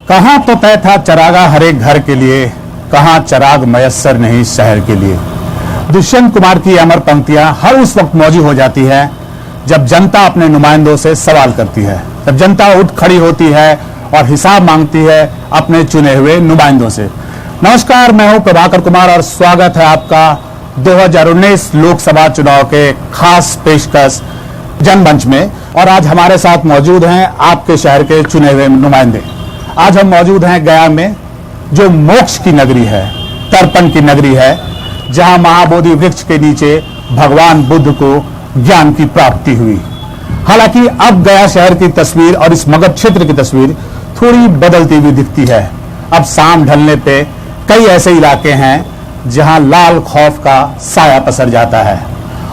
कहां तो तय था चरागा हर एक घर के लिए, कहां चराग मयस्सर नहीं शहर के लिए। दुष्यंत कुमार की अमर पंक्तियां हर उस वक्त मौजूद हो जाती है जब जनता अपने नुमाइंदों से सवाल करती है, जब जनता उठ खड़ी होती है और हिसाब मांगती है अपने चुने हुए नुमाइंदों से। नमस्कार, मैं हूं प्रभाकर कुमार और स्वागत है आपका 2019 लोकसभा चुनाव के खास पेशकश जनमंच में। और आज हमारे साथ मौजूद हैं आपके शहर के चुने हुए नुमाइंदे। आज हम मौजूद हैं गया में, जो मोक्ष की नगरी है, तर्पण की नगरी है, जहां महाबोधि वृक्ष के नीचे भगवान बुद्ध को ज्ञान की प्राप्ति हुई। हालांकि अब गया शहर की तस्वीर और इस मगध क्षेत्र की तस्वीर थोड़ी बदलती हुई दिखती है। अब शाम ढलने पे कई ऐसे इलाके हैं जहां लाल खौफ का साया पसर जाता है।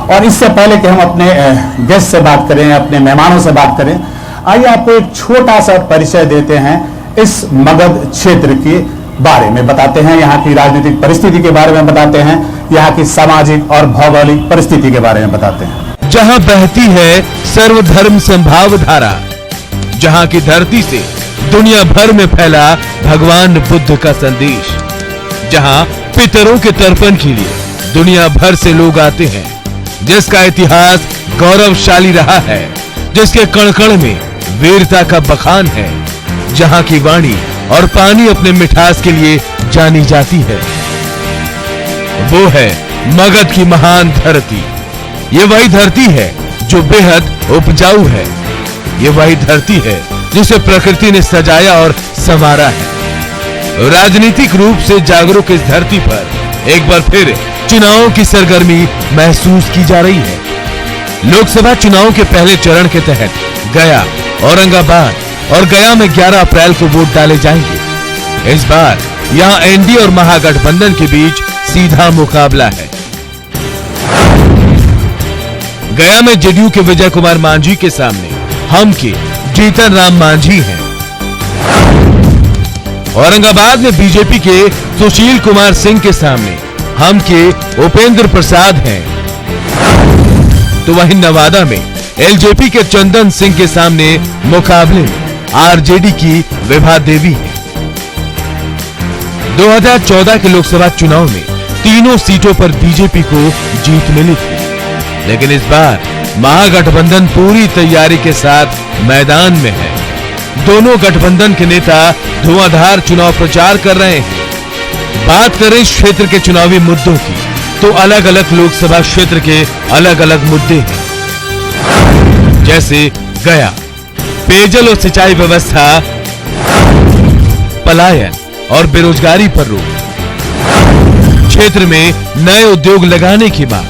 और इससे पहले कि हम अपने गेस्ट से बात करें, अपने मेहमानों से बात करें, आइए आपको एक छोटा सा परिचय देते हैं इस मगध क्षेत्र के बारे में, बताते हैं यहाँ की राजनीतिक परिस्थिति के बारे में, बताते हैं यहाँ की सामाजिक और भौगोलिक परिस्थिति के बारे में बताते हैं। जहाँ बहती है सर्वधर्म संभाव धारा, जहाँ की धरती से दुनिया भर में फैला भगवान बुद्ध का संदेश, जहाँ पितरों के तर्पण के लिए दुनिया भर से लोग आते हैं, जिसका इतिहास गौरवशाली रहा है, जिसके कण कण में वीरता का बखान है, जहाँ की वाणी और पानी अपने मिठास के लिए जानी जाती है, वो है मगध की महान धरती। ये वही धरती है जो बेहद उपजाऊ है। ये वही धरती है जिसे प्रकृति ने सजाया और संवारा है। राजनीतिक रूप से जागरूक इस धरती पर एक बार फिर चुनावों की सरगर्मी महसूस की जा रही है। लोकसभा चुनाव के पहले चरण के तहत गया, औरंगाबाद और गया में 11 अप्रैल को वोट डाले जाएंगे। इस बार यहां एनडीए और महागठबंधन के बीच सीधा मुकाबला है। गया में जेडीयू के विजय कुमार मांझी के सामने हम के जीतन राम मांझी हैं। औरंगाबाद में बीजेपी के सुशील कुमार सिंह के सामने हम के उपेंद्र प्रसाद हैं। तो वहीं नवादा में एलजेपी के चंदन सिंह के सामने मुकाबले में आरजेडी की विभा देवी है। 2014 के लोकसभा चुनाव में तीनों सीटों पर बीजेपी को जीत मिली थी, लेकिन इस बार महागठबंधन पूरी तैयारी के साथ मैदान में है। दोनों गठबंधन के नेता धुआंधार चुनाव प्रचार कर रहे हैं। बात करें इस क्षेत्र के चुनावी मुद्दों की, तो अलग अलग लोकसभा क्षेत्र के अलग अलग मुद्दे हैं। जैसे गया, पेयजल और सिंचाई व्यवस्था, पलायन और बेरोजगारी पर रोक, क्षेत्र में नए उद्योग लगाने की मांग,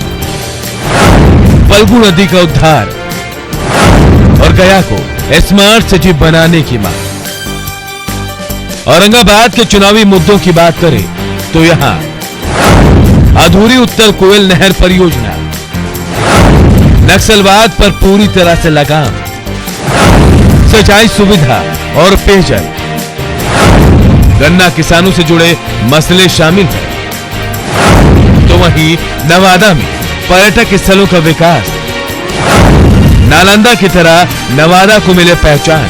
फल्गु नदी का उद्धार और गया को स्मार्ट सिटी बनाने की मांग। औरंगाबाद के चुनावी मुद्दों की बात करें तो यहां अधूरी उत्तर कोयल नहर परियोजना, नक्सलवाद पर पूरी तरह से लगाम, सिंचाई सुविधा और पेयजल, गन्ना किसानों से जुड़े मसले शामिल हैं। तो वहीं नवादा में पर्यटक स्थलों का विकास, नालंदा की तरह नवादा को मिले पहचान,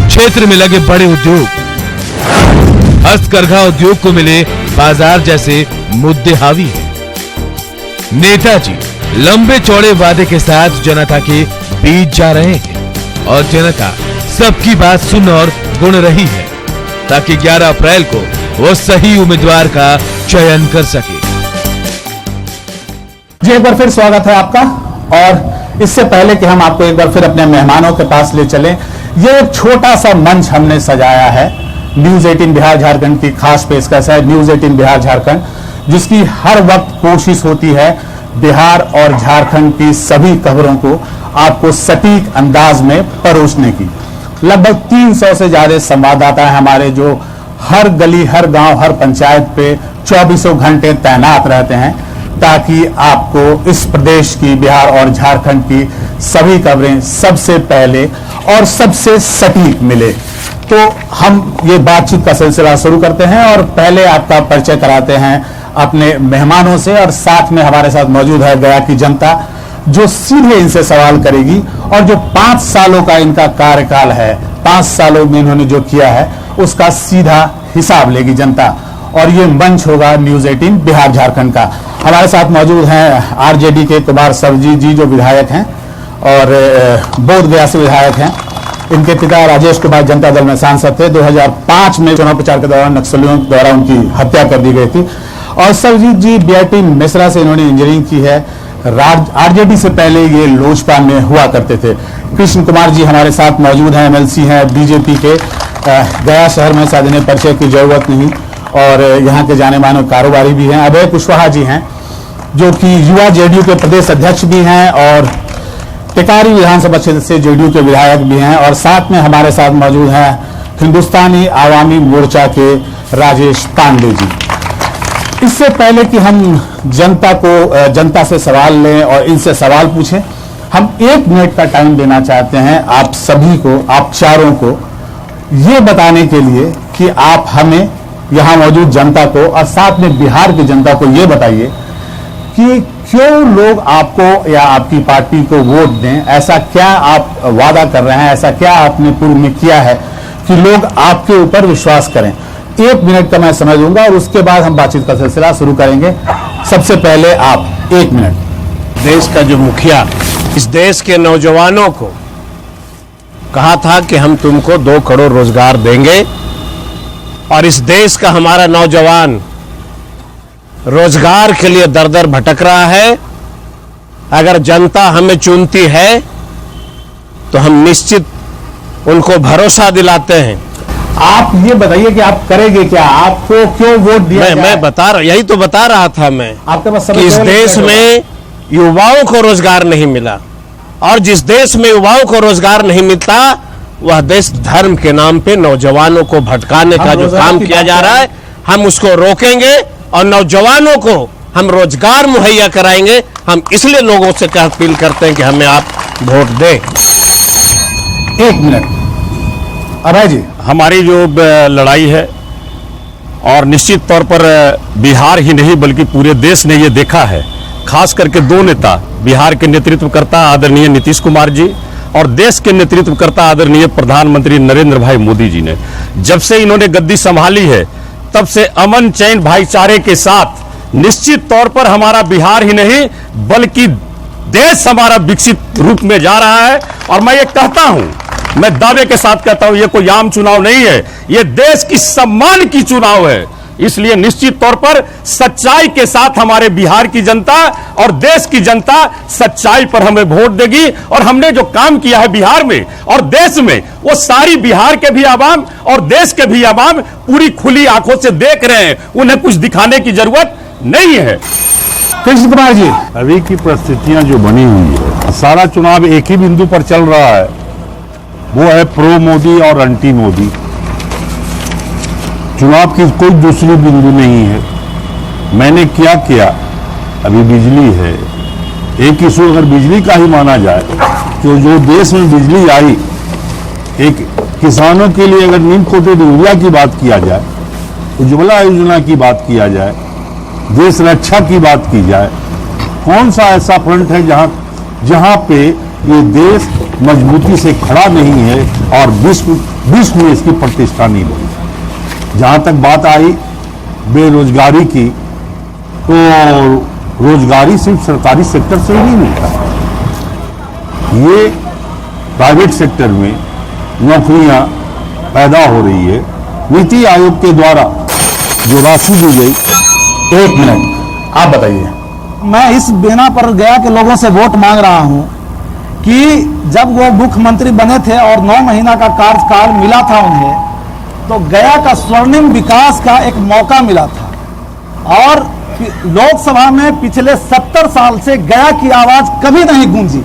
क्षेत्र में लगे बड़े उद्योग, हस्तकरघा उद्योग को मिले बाजार जैसे मुद्दे हावी हैं। नेताजी लंबे चौड़े वादे के साथ जनता के बीच जा रहे हैं और जनता सबकी बात सुन और गुण रही है, ताकि 11 अप्रैल को वो सही उम्मीदवार का चयन कर सके। जी, एक बार फिर स्वागत है आपका। और इससे पहले कि हम आपको एक बार फिर अपने मेहमानों के पास ले चलें, ये एक छोटा सा मंच हमने सजाया है। न्यूज 18 बिहार झारखंड की खास पेशकश है, न्यूज 18 बिहार झारखंड, जिसकी हर वक्त कोशिश होती है बिहार और झारखंड की सभी खबरों को आपको सटीक अंदाज में परोसने की। लगभग 300 से ज्यादा संवाददाता हैं हमारे, जो हर गली, हर गांव, हर पंचायत पे 24 घंटे तैनात रहते हैं, ताकि आपको इस प्रदेश की, बिहार और झारखंड की सभी खबरें सबसे पहले और सबसे सटीक मिले। तो हम ये बातचीत का सिलसिला शुरू करते हैं और पहले आपका परिचय कराते हैं अपने मेहमानों से। और साथ में हमारे साथ मौजूद है गया की जनता, जो सीधे इनसे सवाल करेगी और जो 5 सालों का इनका कार्यकाल है, 5 सालों में इन्होंने जो किया है उसका सीधा हिसाब लेगी जनता। और ये मंच होगा न्यूज़ 18 बिहार झारखंड का। हमारे साथ मौजूद हैं आरजेडी के कुमार सरबजीत जी जो विधायक हैं और बोधगया से विधायक हैं। इनके पिता राजेश कुमार जनता दल में सांसद थे। 2005 में चुनाव प्रचार के दौरान नक्सलियों द्वारा उनकी हत्या कर दी गई थी। और सरबजीत जी बीआईटी मिश्रा से इन्होंने इंजीनियरिंग की है। आरजेडी से पहले ये लोजपा में हुआ करते थे। कृष्ण कुमार जी हमारे साथ मौजूद हैं, एमएलसी हैं बीजेपी के। गया शहर में शायद इन्हें परिचय की जरूरत नहीं और यहाँ के जाने माने कारोबारी भी हैं। अभय कुशवाहा जी हैं जो कि युवा जेडीयू के प्रदेश अध्यक्ष भी हैं और टिकारी विधानसभा क्षेत्र से जेडीयू के विधायक भी हैं। और साथ में हमारे साथ मौजूद हैं हिंदुस्तानी आवामी मोर्चा के राजेश पांडे जी। इससे पहले कि हम जनता से सवाल लें और इनसे सवाल पूछें, हम 1 मिनट का टाइम देना चाहते हैं आप सभी को, आप चारों को ये बताने के लिए कि आप हमें यहाँ मौजूद जनता को और साथ में बिहार की जनता को ये बताइए कि क्यों लोग आपको या आपकी पार्टी को वोट दें। ऐसा क्या आप वादा कर रहे हैं, ऐसा क्या आपने पूर्व में किया है कि लोग आपके ऊपर विश्वास करें। 1 मिनट का मैं समय दूंगा और उसके बाद हम बातचीत का सिलसिला शुरू करेंगे। सबसे पहले आप 1 मिनट। देश का जो मुखिया इस देश के नौजवानों को कहा था कि हम तुमको 2 करोड़ रोजगार देंगे और इस देश का हमारा नौजवान रोजगार के लिए दर दर भटक रहा है। अगर जनता हमें चुनती है तो हम निश्चित उनको भरोसा दिलाते हैं। आप ये बताइए कि आप करेंगे क्या, आपको क्यों वोट दिया जाए? मैं बता रहा, यही तो बता रहा था मैं आपके पास कि इस देश में युवाओं को रोजगार नहीं मिला और जिस देश में युवाओं को रोजगार नहीं मिलता वह देश धर्म के नाम पे नौजवानों को भटकाने का जो काम किया जा रहा है हम उसको रोकेंगे और नौजवानों को हम रोजगार मुहैया कराएंगे। हम इसलिए लोगों से अपील करते हैं कि हमें आप वोट दें। 1 मिनट अभय जी। हमारी जो लड़ाई है और निश्चित तौर पर बिहार ही नहीं बल्कि पूरे देश ने ये देखा है, खास करके 2 नेता बिहार के नेतृत्व करता आदरणीय नीतीश कुमार जी और देश के नेतृत्व करता आदरणीय प्रधानमंत्री नरेंद्र भाई मोदी जी ने जब से इन्होंने गद्दी संभाली है तब से अमन चैन भाईचारे के साथ निश्चित तौर पर हमारा बिहार ही नहीं बल्कि देश हमारा विकसित रूप में जा रहा है। और मैं ये कहता हूं, मैं दावे के साथ कहता हूं, ये कोई आम चुनाव नहीं है, ये देश की सम्मान की चुनाव है। इसलिए निश्चित तौर पर सच्चाई के साथ हमारे बिहार की जनता और देश की जनता सच्चाई पर हमें वोट देगी और हमने जो काम किया है बिहार में और देश में वो सारी बिहार के भी आवाम और देश के भी आवाम पूरी खुली आंखों से देख रहे हैं। उन्हें कुछ दिखाने की जरूरत नहीं है। कृष्ण कुमार जी, अभी की परिस्थितियां जो बनी हुई है, सारा चुनाव एक ही बिंदु पर चल रहा है, वो है प्रो मोदी और एंटी मोदी। चुनाव की कोई दूसरी बिंदु नहीं है। मैंने क्या किया, अभी बिजली है, एक इशू अगर बिजली का ही माना जाए तो जो देश में बिजली आई, एक किसानों के लिए अगर नीम कोटेड यूरिया की बात किया जाए, उज्ज्वला योजना की बात किया जाए, देश रक्षा की बात की जाए, कौन सा ऐसा फ्रंट है जहां पे ये देश मजबूती से खड़ा नहीं है और विश्व में इसकी प्रतिष्ठा नहीं बढ़ी। जहां तक बात आई बेरोजगारी की, तो रोजगारी सिर्फ सरकारी सेक्टर से ही नहीं मिलता, ये प्राइवेट सेक्टर में नौकरियां पैदा हो रही है। नीति आयोग के द्वारा जो राशि दी गई। 1 मिनट आप बताइए। मैं इस बिना पर गया के लोगों से वोट मांग रहा हूं कि जब वो मुख्यमंत्री बने थे और 9 महीना का कार्यकाल मिला था उन्हें, तो गया का स्वर्णिम विकास का एक मौका मिला था और लोकसभा में पिछले 70 साल से गया की आवाज कभी नहीं गूंजी।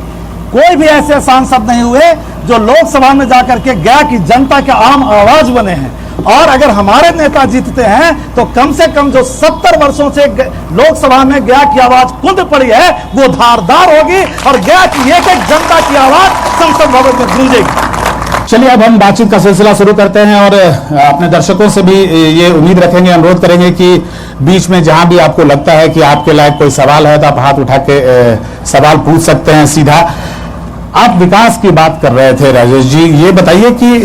कोई भी ऐसे सांसद नहीं हुए जो लोकसभा में जाकर के गया की जनता के आम आवाज बने हैं। और अगर हमारे नेता जीतते हैं तो कम से कम जो 70 वर्षों से लोकसभा में गया की आवाज कुंद पड़ी है वो धारदार होगी और गया की एक एक जनता की आवाज संसद भवन में गूंजेगी। चलिए अब हम बातचीत का सिलसिला शुरू करते हैं और अपने दर्शकों से भी ये उम्मीद रखेंगे, अनुरोध करेंगे कि बीच में जहां भी आपको लगता है कि आपके लायक कोई सवाल है तो आप हाथ उठा के सवाल पूछ सकते हैं सीधा। आप विकास की बात कर रहे थे राजेश जी, ये बताइए कि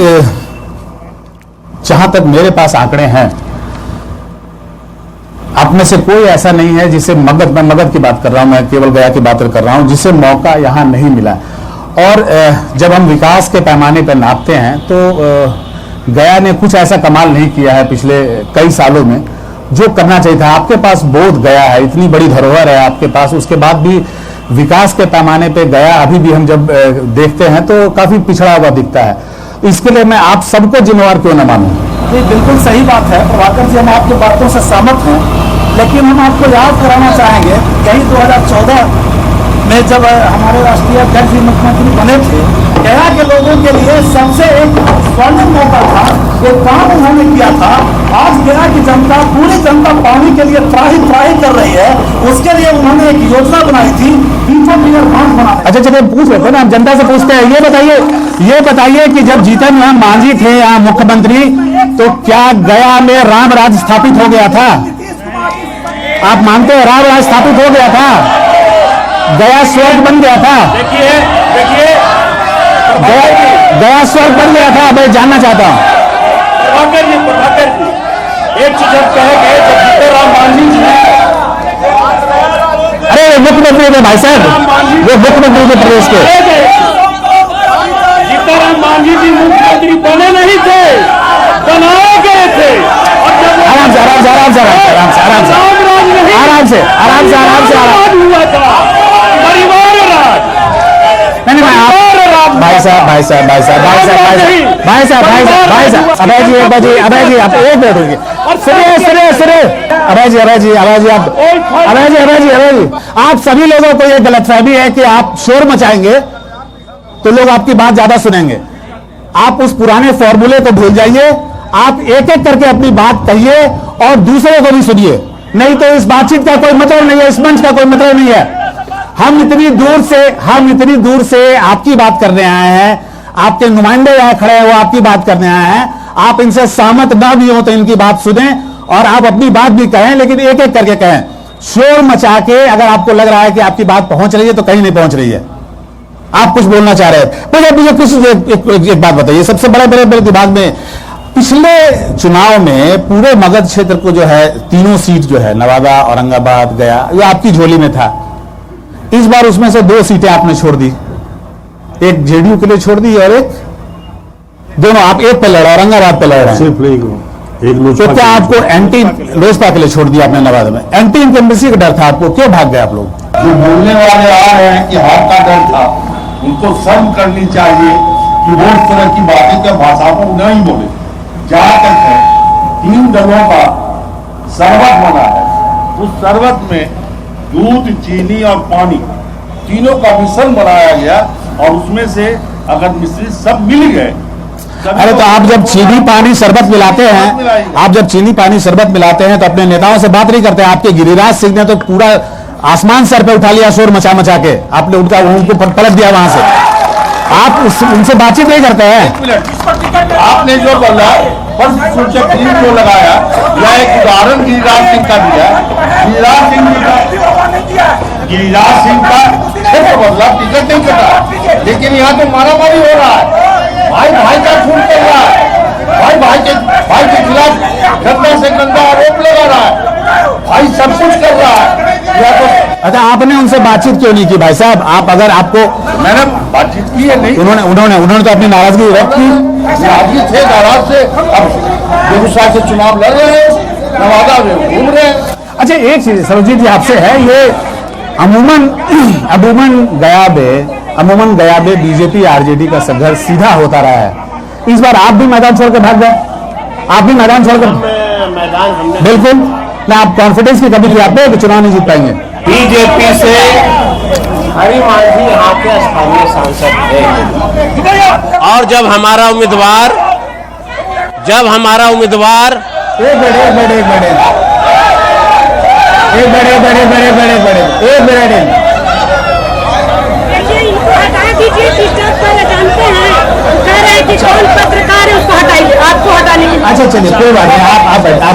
जहां तक मेरे पास आंकड़े हैं, आप में से कोई ऐसा नहीं है जिसे मैं मगध की बात कर रहा हूं, मैं केवल गया की बात कर रहा हूं, जिसे मौका यहां नहीं मिला। और जब हम विकास के पैमाने पर नापते हैं तो गया ने कुछ ऐसा कमाल नहीं किया है पिछले कई सालों में जो करना चाहिए था। आपके पास बोध गया है, इतनी बड़ी धरोहर है आपके पास, उसके बाद भी विकास के पैमाने पे गया अभी भी हम जब देखते हैं तो काफी पिछड़ा हुआ दिखता है। इसके लिए मैं आप सबको जिम्मेवार क्यों न मानूं? ये बिल्कुल सही बात है प्रभाकर जी, हम आपकी बातों से सहमत हैं, लेकिन हम आपको याद कराना चाहेंगे कहीं 2014 में जब हमारे राष्ट्रीय अध्यक्ष जी मुख्यमंत्री बने थे, गया के लोगों के लिए सबसे एक स्वर्णिम मौका था, एक काम उन्होंने किया था। आज गया की जनता, पूरी जनता पानी के लिए त्राही कर रही है, उसके लिए उन्होंने एक योजना बनाई थी, बीचों बियर बांध बनाने। अच्छा चलिए पूछ लेते हैं ना, हम जनता से पूछते हैं। ये बताइए कि जब जीतन राम मांझी थे यहाँ मुख्यमंत्री, तो क्या गया में राम राज स्थापित हो गया था? आप मानते हैं राम राज स्थापित हो गया था? गया स्वर्ग बन गया था? देखिए गया स्वर्ग बन गया था? मैं जानना चाहता हूँ। प्रभाकर जी, एक चीज हम कहेंगे, जब जीतनराम मांझी जी, अरे मुख्यमंत्री थे भाई साहब, वो मुख्यमंत्री थे प्रदेश के। जीतनराम मांझी जी मुख्यमंत्री बने नहीं थे, बनाए गए थे। और जब आराम से हुआ था परिवार राज, नहीं भाई साहब अभय जी आप एक मिनट रुकिए। अभय जी आप सभी लोगों को ये गलतफहमी है कि आप शोर मचाएंगे तो लोग आपकी बात ज्यादा सुनेंगे। आप उस पुराने फॉर्मूले को भूल जाइए, आप एक एक करके अपनी बात कहिए और दूसरों को भी सुनिए, नहीं तो इस बातचीत का कोई मतलब नहीं है, इस मंच का कोई मतलब नहीं है। हम इतनी दूर से आपकी बात करने आए हैं, आपके नुमाइंदे यहाँ खड़े हैं वो आपकी बात करने आए हैं, आप इनसे सहमत ना भी हो तो इनकी बात सुने और आप अपनी बात भी कहें, लेकिन एक एक करके कहें। शोर मचा के अगर आपको लग रहा है कि आपकी बात पहुंच रही है तो कहीं नहीं पहुंच रही है। आप कुछ बोलना चाह रहे हैं, मुझे कुछ एक बात बताइए। सबसे बड़े दिमाग में पिछले चुनाव में पूरे मगध क्षेत्र को जो है, तीनों सीट जो है, नवादा, औरंगाबाद, गया, ये आपकी झोली में था। इस बार उसमें से 2 सीटें आपने छोड़ दी, एक जेडीयू के लिए छोड़ दी और एक, दोनों आप एक पे लड़ रहे, औरंगाबाद पे लड़ रहे हैं। तो क्या आपको एंटी लोजपा के लिए छोड़ दिया आपने नवादा में? एंटी इनकम्बेंसी का डर था आपको, क्यों भाग गए आप लोग? जो बोलने वाले आ रहे हैं कि हाथ का डर था, उनको शर्म करनी चाहिए कि वो इस तरह की बातें क्या भाषा को नहीं बोले। जहां तक है 3 दलों का शरबत बना है, उस शरबत में दूध, चीनी और पानी तीनों का मिश्रण बनाया गया और उसमें से अगर मिश्रित सब मिल गए। अरे तो आप जब चीनी पानी शरबत मिलाते हैं, तो अपने नेताओं से बात नहीं करते। आपके गिरिराज सिंह ने तो पूरा आसमान सर पे उठा लिया शोर मचा के, आपने उनको पलट दिया वहां से। आप उनसे बातचीत नहीं करते हैं। आपने जो बोला जो लगाया, यह एक उदाहरण गिरिराज सिंह का दिया। गिरिराज सिंह का बदला, टिकट नहीं कटा, लेकिन यहाँ तो मारामारी हो रहा है। भाई का खून कर रहा है, भाई के खिलाफ गंदा से गंदा आरोप लगा रहा है, भाई सब कुछ कर रहा है। अच्छा, आपने उनसे बातचीत क्यों नहीं की भाई साहब? आप अगर आपको, मैंने बातचीत की है नहीं, उन्होंने तो अपनी नाराजगी व्यक्त की। नाराजगी थे, नाराज से अब बेगूसराय से चुनाव लड़ रहे हैं, नवादा में घूम रहे हैं। अच्छा, एक चीज सर्वजीत जी आपसे है, ये अमूमन गया में बीजेपी आरजेडी का संघर्ष सीधा होता रहा है। इस बार आप भी मैदान छोड़कर भाग गए, आप भी मैदान छोड़कर, बिल्कुल ना, आप कॉन्फिडेंस की कमी थी आप पे कि चुनाव नहीं जीत पाएंगे। बीजेपी से हरि मांझी यहाँ के स्थानीय सांसद थे, और जब हमारा उम्मीदवार अच्छा चलिए कोई बात नहीं, आप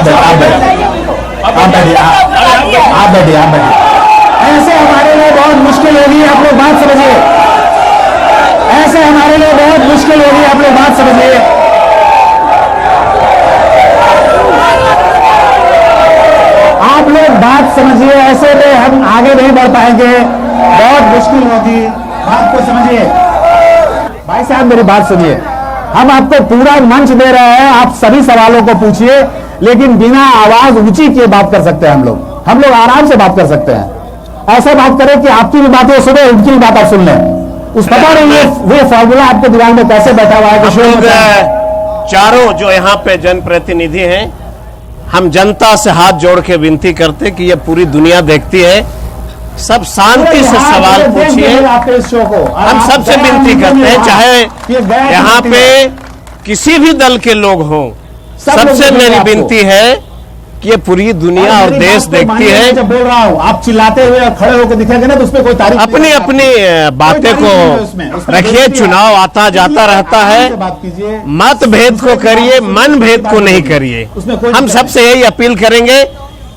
बैठिए। ऐसे हमारे लिए बहुत मुश्किल होगी, आप लोग बात समझिए। बात समझिए, आप लोग बात समझिए, ऐसे में हम आगे नहीं बढ़ पाएंगे, बहुत मुश्किल होगी। बात को समझिए भाई साहब, मेरी बात सुनिए, हम आपको पूरा मंच दे रहे हैं, आप सभी सवालों को पूछिए, लेकिन बिना आवाज ऊंची किए बात कर सकते हैं। हम लोग आराम से बात कर सकते हैं। ऐसा बात करें कि आपकी भी बातें सुने, उनकी भी बात आप सुन लें। उस पता नहीं ये फॉर्मूला आपके दिमाग में कैसे बैठा हुआ है कि हम लोग चारों जो यहाँ पे जनप्रतिनिधि हैं, हम जनता से हाथ जोड़ के विनती करते कि ये पूरी दुनिया देखती है, सब शांति से सवाल पूछिए। हम सबसे विनती करते हैं, चाहे यहाँ पे किसी भी दल के लोग हों, सबसे मेरी विनती है कि ये पूरी दुनिया और देश देखती है। जब बोल रहा हूँ, आप चिल्लाते हुए और खड़े होकर दिखेंगे ना, तो उसमें कोई तारीफ अपनी अपनी बातें को रखिए, चुनाव आता जाता रहता है, बात कीजिए, मतभेद को करिए, मन भेद को नहीं करिए। हम सबसे यही अपील करेंगे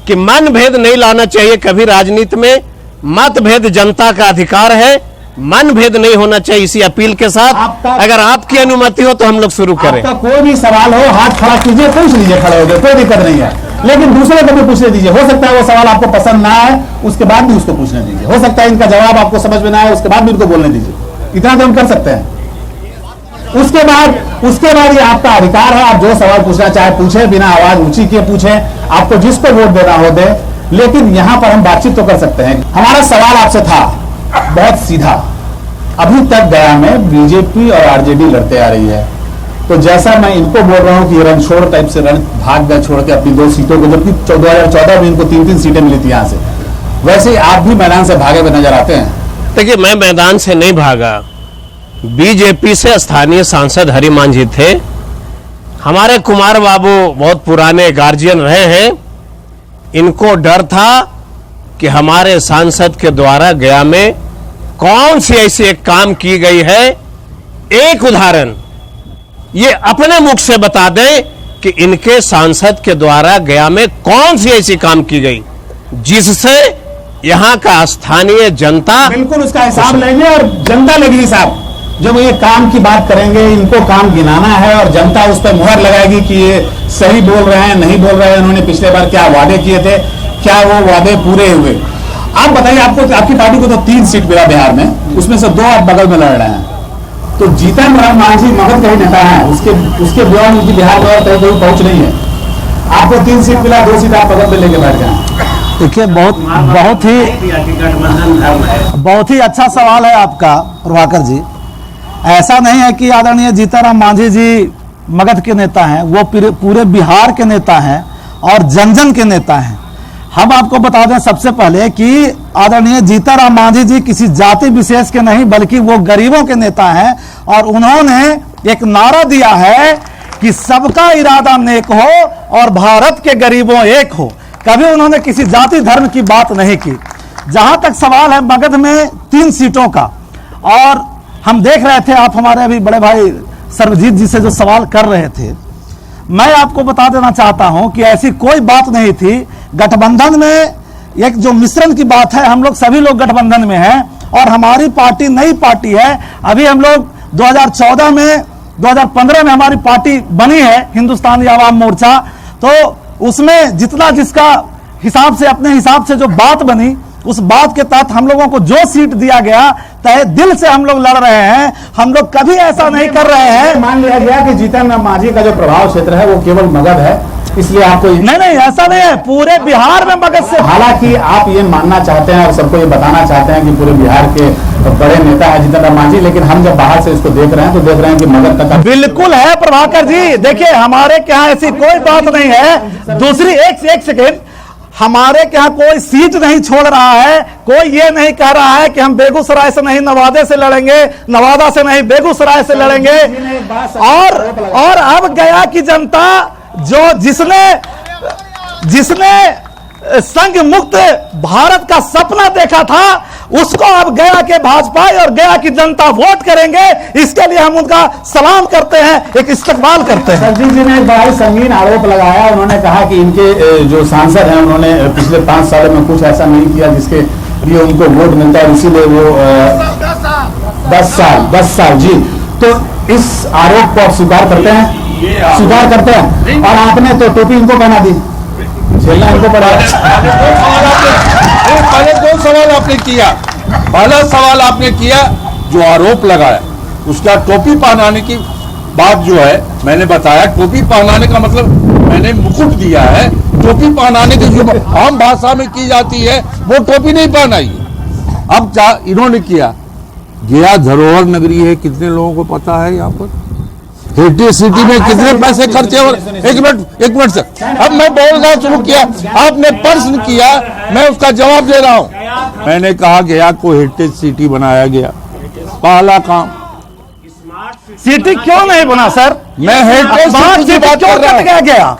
कि मन भेद नहीं लाना चाहिए कभी राजनीति में, मतभेद जनता का अधिकार है, मन भेद नहीं होना चाहिए। इसी अपील के साथ अगर आपकी अनुमति हो तो हम लोग शुरू करें। आपका कोई भी सवाल हो, हाथ खड़ा कीजिए, पूछ लीजिए खड़े होकर, कोई दिक्कत नहीं है, लेकिन दूसरे को भी पूछने दीजिए। हो सकता है वो सवाल आपको पसंद ना आए, उसके बाद भी उसको पूछने दीजिए। हो सकता है इनका जवाब आपको समझ में ना आए, उसके बाद भी उनको बोलने दीजिए। इतना तो हम कर सकते हैं। उसके बाद ये आपका अधिकार है, आप जो सवाल पूछना चाहे पूछे, बिना आवाज ऊंची किए पूछे, आपको जिसको वोट देना हो दे, लेकिन यहां पर हम बातचीत तो कर सकते हैं। हमारा सवाल आपसे था बहुत सीधा, अभी तक गया में बीजेपी और आरजेडी लड़ते आ रही है, तो जैसा मैं इनको बोल रहा हूं कि रणछोड़ टाइप से भाग गए छोड़ के अपनी 2 सीटों को, जबकि 2014 में इनको 3-3 सीटें मिली थी यहां से, वैसे ही आप भी मैदान से भागे हुए नजर आते हैं। देखिए, मैं मैदान से नहीं भागा, बीजेपी से स्थानीय सांसद हरि मांझी थे, हमारे कुमार बाबू बहुत पुराने गार्जियन रहे हैं, इनको डर था कि हमारे सांसद के द्वारा गया में कौन सी ऐसी एक काम की गई है। एक उदाहरण ये अपने मुख से बता दें कि इनके सांसद के द्वारा गया में कौन सी ऐसी काम की गई जिससे यहां का स्थानीय जनता बिल्कुल उसका हिसाब लेंगे और जनता लेगी हिसाब। जब ये काम की बात करेंगे, इनको काम गिनाना है और जनता उस पर मुहर लगाएगी कि ये सही बोल रहे हैं, नहीं बोल रहे हैं, उन्होंने पिछले बार क्या वादे किए थे, क्या वो वादे पूरे हुए। आप बताइए, आपकी पार्टी को तो 3 सीट मिला बिहार में, उसमें से 2 आप बगल में लड़ रहे हैं, तो जीतन राम मांझी मगध का ही नेता है, उसके बियॉन्ड उनकी बिहार में और कहीं कोई पहुंच नहीं है। आपको 3 सीट मिला, 2 सीट आप बगल में लेके बैठ गए। देखिए, बहुत ही अच्छा सवाल है आपका प्रभाकर जी। ऐसा नहीं है कि आदरणीय जीतनराम मांझी जी मगध के नेता हैं, वो पूरे बिहार के नेता हैं और जन जन के नेता हैं। हम आपको बता दें सबसे पहले कि आदरणीय जीतनराम मांझी जी किसी जाति विशेष के नहीं, बल्कि वो गरीबों के नेता हैं, और उन्होंने एक नारा दिया है कि सबका इरादा नेक हो और भारत के गरीबों एक हो। कभी उन्होंने किसी जाति धर्म की बात नहीं की। जहां तक सवाल है मगध में 3 सीटों का, और हम देख रहे थे, आप हमारे अभी बड़े भाई सर्वजीत जी से जो सवाल कर रहे थे, मैं आपको बता देना चाहता हूं कि ऐसी कोई बात नहीं थी। गठबंधन में एक जो मिश्रण की बात है, हम लोग सभी लोग गठबंधन में हैं और हमारी पार्टी नई पार्टी है। अभी हम लोग 2014 में 2015 में हमारी पार्टी बनी है, हिंदुस्तानी आवाम मोर्चा, तो उसमें जितना जिसका हिसाब से अपने हिसाब से जो बात बनी, उस बात के तहत हम लोगों को जो सीट दिया गया, तय दिल से हम लोग लड़ रहे हैं। हम लोग कभी ऐसा नहीं कर रहे हैं। मान लिया गया कि जीतन राम मांझी का जो प्रभाव क्षेत्र है वो केवल मगध है, इसलिए आपको नहीं, ऐसा नहीं है, पूरे बिहार में मगध से। हालांकि आप ये मानना चाहते हैं और सबको ये बताना चाहते हैं कि पूरे बिहार के बड़े नेता है जीतन राम मांझी, लेकिन हम जब बाहर से इसको देख रहे हैं तो देख रहे हैं कि मगध तक बिल्कुल है प्रभाकर जी। देखिए, हमारे यहाँ ऐसी कोई बात नहीं है। दूसरी एक सेकेंड, हमारे यहाँ कोई सीट नहीं छोड़ रहा है, कोई ये नहीं कह रहा है कि हम बेगूसराय से नहीं नवादा से लड़ेंगे, नवादा से नहीं बेगूसराय से लड़ेंगे। और अब गया की जनता जो जिसने संघ मुक्त भारत का सपना देखा था, उसको अब गया के भाजपा और गया की जनता वोट करेंगे। इसके लिए हम उनका सलाम करते हैं, एक इस्तकबाल करते हैं। सरजीत जी ने एक बहुत संगीन आरोप लगाया। उन्होंने कहा कि इनके जो सांसद हैं, उन्होंने पिछले 5 सालों में कुछ ऐसा नहीं किया जिसके लिए उनको वोट मिलता है, इसीलिए वो 10 साल जी। तो इस आरोप को आप स्वीकार करते हैं? स्वीकार करते हैं। और आपने तो टोपी इनको पहना दी, झेलना इनको पड़ा। पहले दो सवाल आपने किया। पहला सवाल आपने किया जो आरोप लगाया, उसका टोपी पहनाने की बात जो है, मैंने बताया टोपी पहनाने का मतलब मैंने मुकुट दिया है। टोपी पहनाने की जो आम भाषा में की जाती है वो टोपी नहीं पहनाई। अब क्या इन्होंने किया, गया धरोहर नगरी है, कितने लोगों को पता है? यहाँ पर हेरिटेज सिटी में कितने पैसे खर्चे हो? एक मिनट सर, अब मैं बोलना शुरू किया, आपने प्रश्न किया, मैं उसका जवाब दे रहा हूँ। मैंने कहा गया को हेरिटेज सिटी बनाया गया, पहला काम। सिटी क्यों नहीं बना सर? मैं हेरिटेज सिटी की बात कर रहा हूँ। गया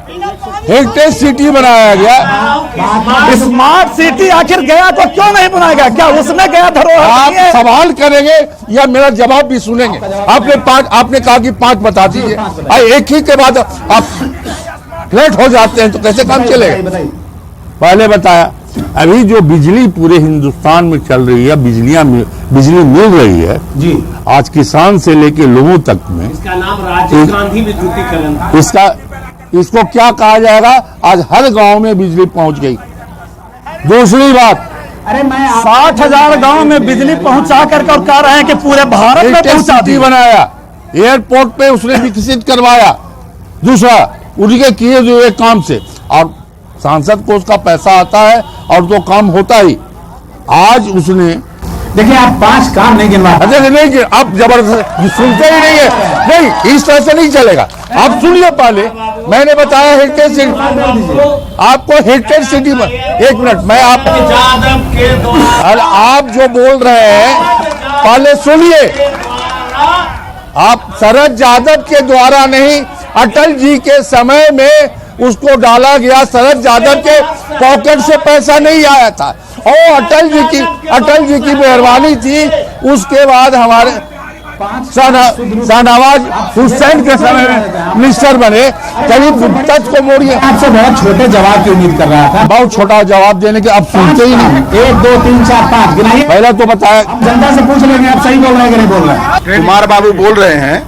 हेरिटेज सिटी बनाया गया। स्मार्ट सिटी आखिर गया तो क्यों नहीं बनाया गया? क्या उसमें गया धरोहर आप नहीं है? सवाल करेंगे या मेरा जवाब भी सुनेंगे? आपने कहा कि 5 बता दीजिए, एक ही के बाद आप फ्लैट हो जाते हैं तो कैसे काम चलेगा? पहले बताया, अभी जो बिजली पूरे हिंदुस्तान में चल रही है, बिजली मिल रही है जी, आज किसान से लेके लोगों तक में। इसका नाम राजीव गांधी विद्युतीकरण। इसको क्या कहा जाएगा? आज हर गांव में बिजली पहुंच गई। दूसरी बात, अरे मैं 60,000 गांव में बिजली पहुंचा करके और कह रहे हैं कि पूरे भारत में पहुंचा दी। बनाया, एयरपोर्ट पे उसने विकसित करवाया। दूसरा, उनके किए हुए काम से, और सांसद को उसका पैसा आता है और तो काम होता ही। आज उसने, देखिए, आप 5 काम नहीं गिनवा। अरे नहीं, आप जबरदस्त सुनते ही नहीं है। नहीं, इस तरह से नहीं चलेगा। आप सुनिए, पहले मैंने बताया हेरिटेज सिटी, आपको हेरिटेज सिटी में, एक मिनट, मैं आप जो बोल रहे हैं पहले सुनिए। आप शरद यादव के द्वारा नहीं, अटल जी के समय में उसको डाला गया। शरद यादव के पॉकेट से पैसा नहीं आया था, और अटल जी की मेहरबानी थी। उसके बाद हमारे शाहनवाज हुसैन के समय में मिनिस्टर बने। करीब तक को मोड़िए। आपसे बहुत छोटे जवाब की उम्मीद कर रहा था। बहुत छोटा जवाब देने के, अब सुनते ही नहीं। 1 2 3 4 5 गिनाइए। पहले तो बताया, जनता से पूछ लेंगे आप सही बोल रहे हैं कि नहीं बोल रहे हैं। कुमार बाबू बोल रहे हैं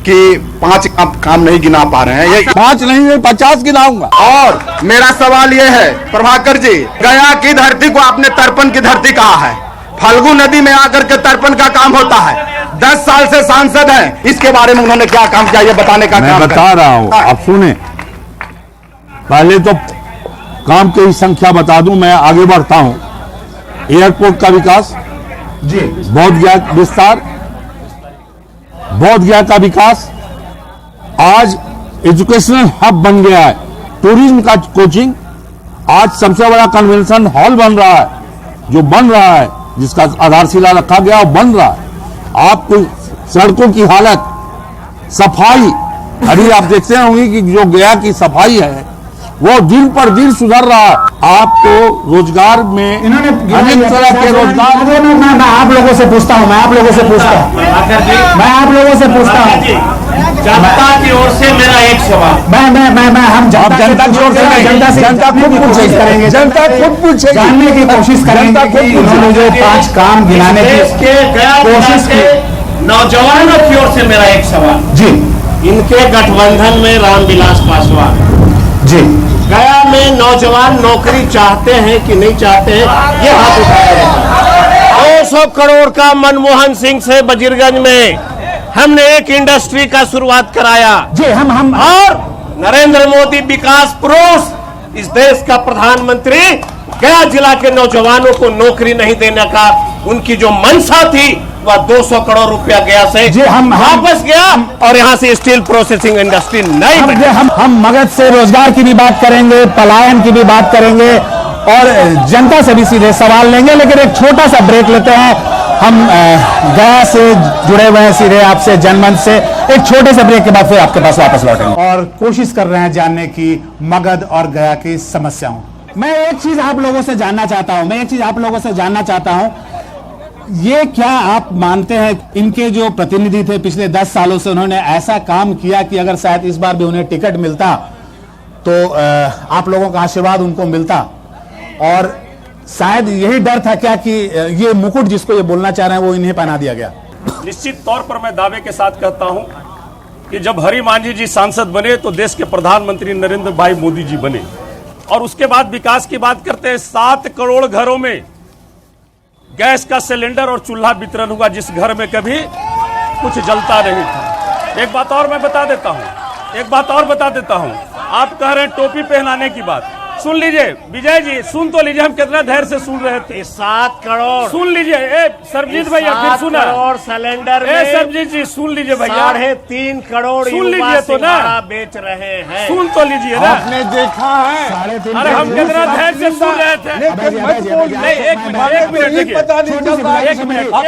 कि 5 काम नहीं गिना पा रहे हैं। ये 5 नहीं, 50 गिनाऊंगा। और मेरा सवाल ये है, प्रभाकर जी, गया की धरती को आपने तर्पण की धरती कहा है। फल्गु नदी में आकर के तर्पण का काम होता है। 10 साल से सांसद हैं, इसके बारे में उन्होंने क्या काम किया ये बताने का मैं काम बता रहा हूं, आप सुने। पहले तो काम की संख्या बता दूं, मैं आगे बढ़ता हूं। एयरपोर्ट का विकास जी, बोध गया विस्तार, बोध गया का विकास, आज एजुकेशनल हब बन गया है। टूरिज्म का कोचिंग, आज सबसे बड़ा कन्वेंशन हॉल बन रहा है, जो बन रहा है, जिसका आधारशिला रखा गया और बन रहा है। आपको सड़कों की हालत, सफाई, अभी आप देखते होंगे कि जो गया की सफाई है वो दिन पर दिन सुधर रहा है। आपको रोजगार में इन्होंने अनेक तरह के रोजगार। मैं आप लोगों से पूछता हूँ, मैं आप लोगों से पूछता हूँ जनता की ओर से मेरा एक सवाल। मैं हम जनता की ओर से नहीं, जनता खुद पूछेगी, करेंगे, जनता खुद पूछेगी, जानने की कोशिश करेंगे कि उन्होंने जो 5 काम गिनाने की कोशिश की। नौजवानों की ओर से मेरा एक सवाल जी, इनके गठबंधन में रामविलास पासवान जी, गया में नौजवान नौकरी चाहते हैं कि नहीं चाहते हैं, ये हाथ उठाया। 200 करोड़ का मनमोहन सिंह से वजीरगंज में हमने एक इंडस्ट्री का शुरुआत कराया जी। हम और नरेंद्र मोदी विकास पुरुष, इस देश का प्रधानमंत्री, गया जिला के नौजवानों को नौकरी नहीं देने का उनकी जो मंशा थी, वह 200 करोड़ रुपया गया से जी, हम वापस गया और यहाँ से स्टील प्रोसेसिंग इंडस्ट्री नहीं बनी। हम मगध से रोजगार की भी बात करेंगे, पलायन की भी बात करेंगे और जनता से भी सीधे सवाल लेंगे, लेकिन एक छोटा सा ब्रेक लेते हैं। हम गया से जुड़े हुए हैं सीधे आपसे, जनमंच से। एक छोटे से ब्रेक के बाद फिर आपके पास वापस लौटेंगे और कोशिश कर रहे हैं जानने की मगध और गया की समस्याओं। मैं एक चीज आप लोगों से जानना चाहता हूं, ये क्या आप मानते हैं इनके जो प्रतिनिधि थे पिछले 10 सालों से, उन्होंने ऐसा काम किया कि अगर शायद इस बार भी उन्हें टिकट मिलता तो आप लोगों का आशीर्वाद उनको मिलता, और शायद यही डर था क्या कि ये मुकुट जिसको ये बोलना चाह रहे हैं वो इन्हें पहना दिया गया? निश्चित तौर पर मैं दावे के साथ कहता हूं कि जब हरि मांझी जी सांसद बने तो देश के प्रधानमंत्री नरेंद्र भाई मोदी जी बने, और उसके बाद विकास की बात करते हैं। 7 करोड़ घरों में गैस का सिलेंडर और चूल्हा वितरण हुआ, जिस घर में कभी कुछ जलता नहीं था। एक बात और मैं बता देता हूं, आप कह रहे हैं टोपी पहनाने की बात, सुन लीजिए विजय जी, सुन तो लीजिए, हम कितना धैर्य से सुन रहे थे। 7 करोड़ सुन लीजिए, सरजीत भैया फिर सुना, 7 करोड़ सिलेंडर में सरजीत जी सुन लीजिए भैया, 3.5 करोड़ सुन लीजिए तो ना, बेच रहे हैं। सुन तो लीजिए ना, आपने देखा है। अरे हम कितना धैर्य से सुन रहे थे। नहीं, एक मिनट देखिए,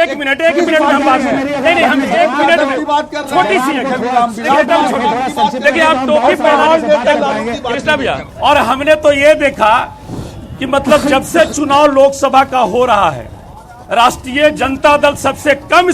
एक मिनट हम बात नहीं, हम 1 मिनट में छोटी सी देखिए, आप टोपी पहना कृष्णा भैया, और हमने तो ये देखा कि मतलब जब से चुनाव लोकसभा का हो रहा है, राष्ट्रीय जनता दल सबसे कम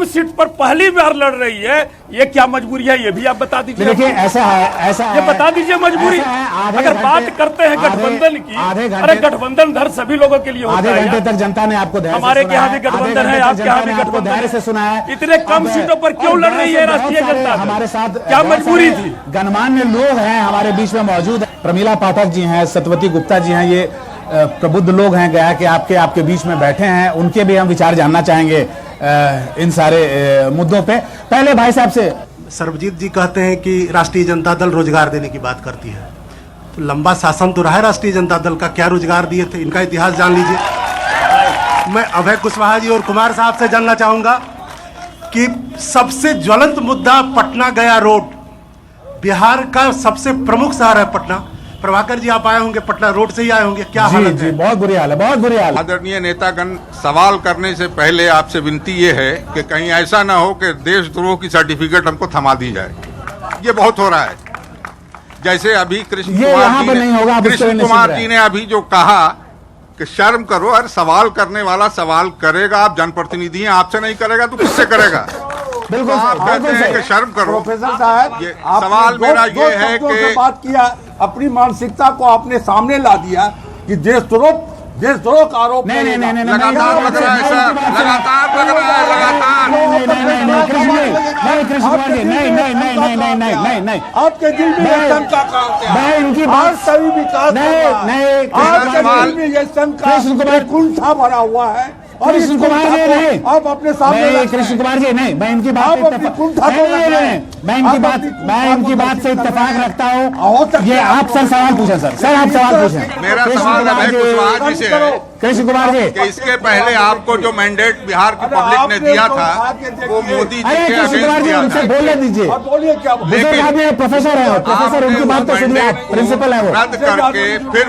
सीट पर पहली बार लड़ रही है। ये क्या मजबूरी है, ये भी आप बता दीजिए। देखिए ऐसा है, ये बता दीजिए मजबूरी। अगर बात करते हैं गठबंधन की, अरे गठबंधन धर सभी लोगों के लिए होता है। आधे घंटे तक जनता ने आपको हमारे यहाँ भी गठबंधन है, आपके यहाँ भी गठबंधन से सुना है। इतने कम सीटों पर क्यों लड़ रही है राष्ट्रीय जनता? हमारे साथ क्या मजबूरी थी? गणमान्य लोग हैं हमारे बीच में मौजूद। प्रमिला पाठक जी हैं, सत्यवती गुप्ता जी हैं, ये प्रबुद्ध लोग हैं गया के आपके बीच में बैठे हैं, उनके भी हम विचार जानना चाहेंगे इन सारे मुद्दों पे। पहले भाई साहब से। सर्वजीत जी कहते हैं कि राष्ट्रीय जनता दल रोजगार देने की बात करती है, तो लंबा शासन तो रहा है राष्ट्रीय जनता दल का, क्या रोजगार दिए थे, इनका इतिहास जान लीजिए। मैं अभय कुशवाहा जी और कुमार साहब से जानना चाहूंगा कि सबसे ज्वलंत मुद्दा पटना गया रोड, बिहार का सबसे प्रमुख शहर है पटना। प्रभाकर जी आप आए होंगे पटना रोड से ही आए होंगे, क्या हालत है? बहुत बुरी हाल है। आदरणीय नेतागण, सवाल करने से पहले आपसे विनती ये है कि कहीं ऐसा ना हो कि देशद्रोह की सर्टिफिकेट हमको थमा दी जाए। ये बहुत हो रहा है। जैसे अभी कृष्ण कुमार जी ने अभी जो कहा कि शर्म करो, अरे सवाल करने वाला सवाल करेगा, आप जनप्रतिनिधि हैं, आपसे नहीं करेगा तो किससे करेगा? बिल्कुल आप कहते हैं कि शर्म करो। प्रोफेसर साहब, सवाल मेरा ये है कि बात किया, अपनी मानसिकता को आपने सामने ला दिया कि देशद्रोह का आरोप नहीं, लगातार लग रहा है सर, लगातार लग रहा है, नहीं, आपके दिल में शंका मैं इनकी बात सभी विकास में ये शंका कुंठा भरा हुआ है। और कृष्ण कुमार जी नहीं, आप अपने सामने कृष्ण कुमार जी नहीं, मैं इनकी बात से इत्तेफाक रखता हूँ। ये आप सर सवाल पूछे, सर आप सवाल पूछें। मेरा सवाल अभय कुशवाहा जी से है, कृष्ण कुमार जी, कि इसके पहले आपको जो मैंडेट बिहार की पब्लिक ने दिया था वो मोदी जी के अगेंस्ट दिया था। बोलने दीजिए, लेकिन प्रोफेसर है, प्रोफेसर उनकी बात तो सुनिए, प्रिंसिपल है वो, रद्द करके फिर